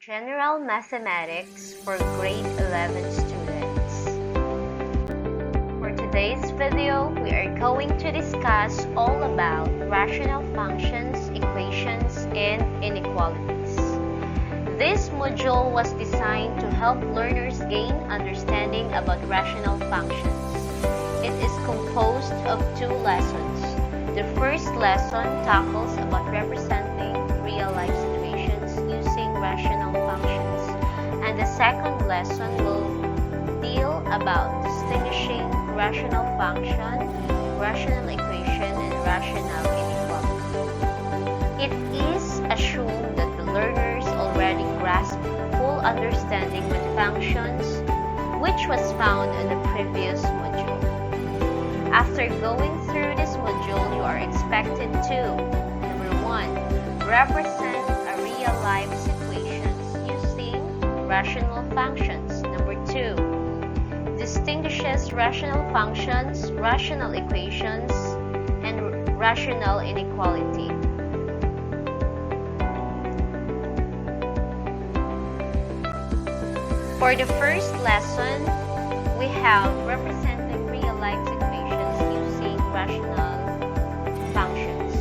General Mathematics for Grade 11 students. For today's video, we are going to discuss all about rational functions, equations, and inequalities. This module was designed to help learners gain understanding about rational functions. It is composed of two lessons. The first lesson tackles about representing real-life situations using rational functions, and the second lesson will deal about distinguishing rational function, rational equation, and rational inequality. It is assumed that the learners already grasp full understanding with functions, which was found in the previous module. After going through this module, you are expected to: number 1, represent a real-life situations using rational functions. Number 2, distinguishes rational functions, rational equations, and rational inequality. For the first lesson, we have representing real-life equations using rational functions.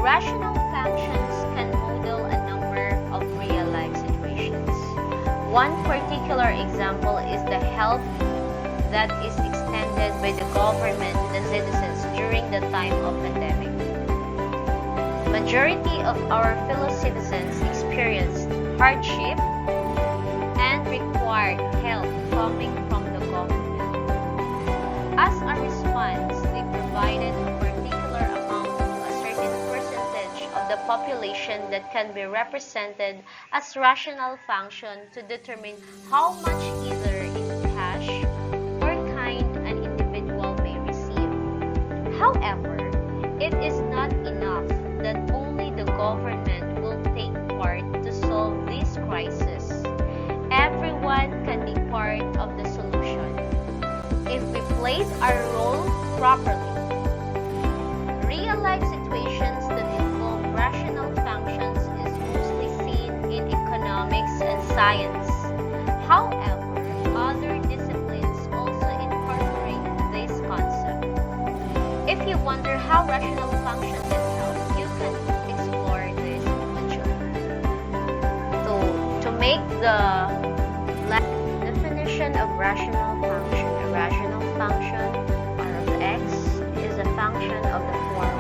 Rational functions can model a number of real-life situations. One particular example is the help that is extended by the government to the citizens during the time of pandemic. Majority of our fellow citizens experienced hardship and required help coming from the government. As a response, they provided a particular amount to a certain percentage of the population that can be represented as rational function to determine how much either in cash or kind an individual may receive. However, it is not enough that only the government will take part to solve this crisis. Everyone can be part of the solution if we play our role properly. Real-life situations that involve rational functions is mostly seen in economics and science. However, other disciplines also incorporate this concept. If you wonder how rational function can help, you can explore this module. To make the definition of rational function. A rational function, r of x, is a function of the form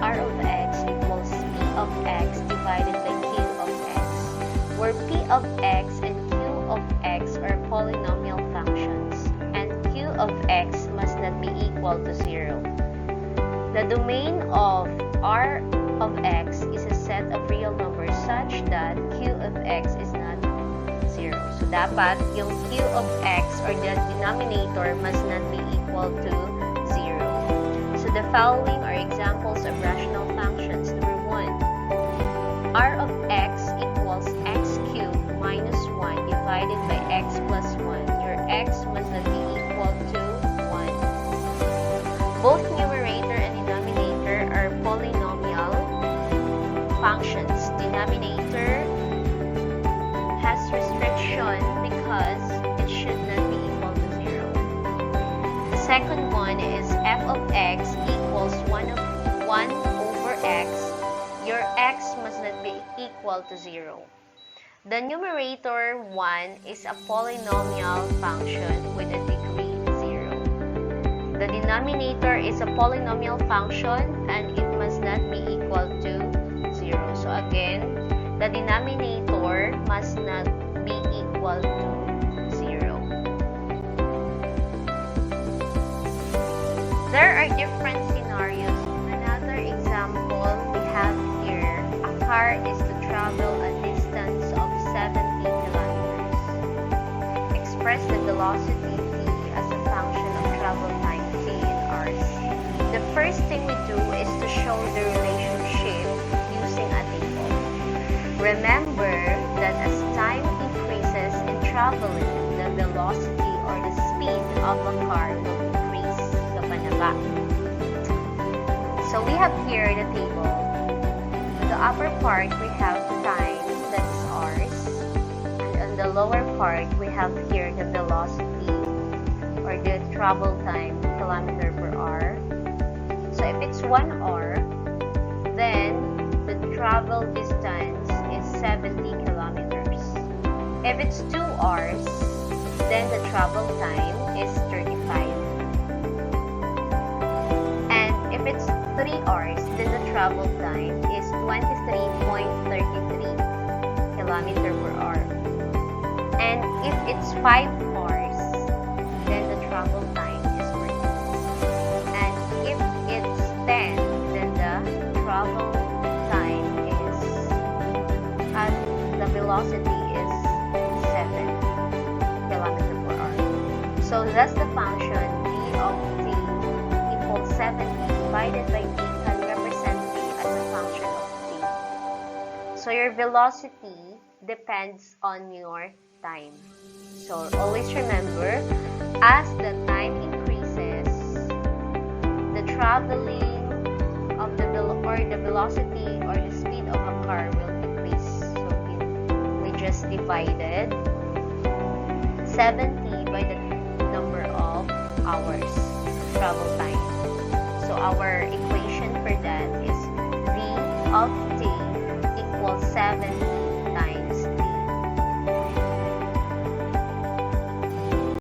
r of x equals p of x divided by q of x, where p of x and q of x are polynomial functions, and q of x must not be equal to 0. The domain of r of x is a set of real numbers such that q of x is not 0. So, dapat yung q of x or the denominator must not be equal to 0. So, the following are examples of rational functions. Number 1, r of x equals x cubed minus 1 divided by x plus 1. Your x must not be equal to 1. Both numerator and denominator are polynomial functions. Denominator has restriction because it should not be equal to 0. The second one is f of x equals 1 over x. Your x must not be equal to 0. The numerator 1 is a polynomial function with a degree 0. The denominator is a polynomial function and it must not be equal to 0. So again, the denominator must not be equal to 0. There are different scenarios. Another example we have here, a car is to travel a distance of 70 kilometers. Express the velocity v as a function of travel time t in hours. The first thing we do is to show the relationship using a table. Remember that as time increases in traveling, the velocity or the speed of a car will increase sa panaba. So we have here the table. In the upper part, we have time, that is hours. lower part, we have here the velocity or the travel time, kilometer per hour. So if it's 1 hour, then the travel distance is 70 kilometers. If it's 2 hours, then the travel time is 35. And if it's 3 hours, then the travel time is 23.33 kilometer per hour. And if it's 5 hours, then the travel time is 40. And if it's 10, then the travel time is, at the velocity is 7 kilometer per hour. So that's the function v of t equals 70 divided by t can represent t as a function of t. So your velocity depends on your time. So always remember, as the time increases, the traveling of the velocity or the speed of a car will decrease. So we just divided 70 by the number of hours travel time. So our equation for that is v of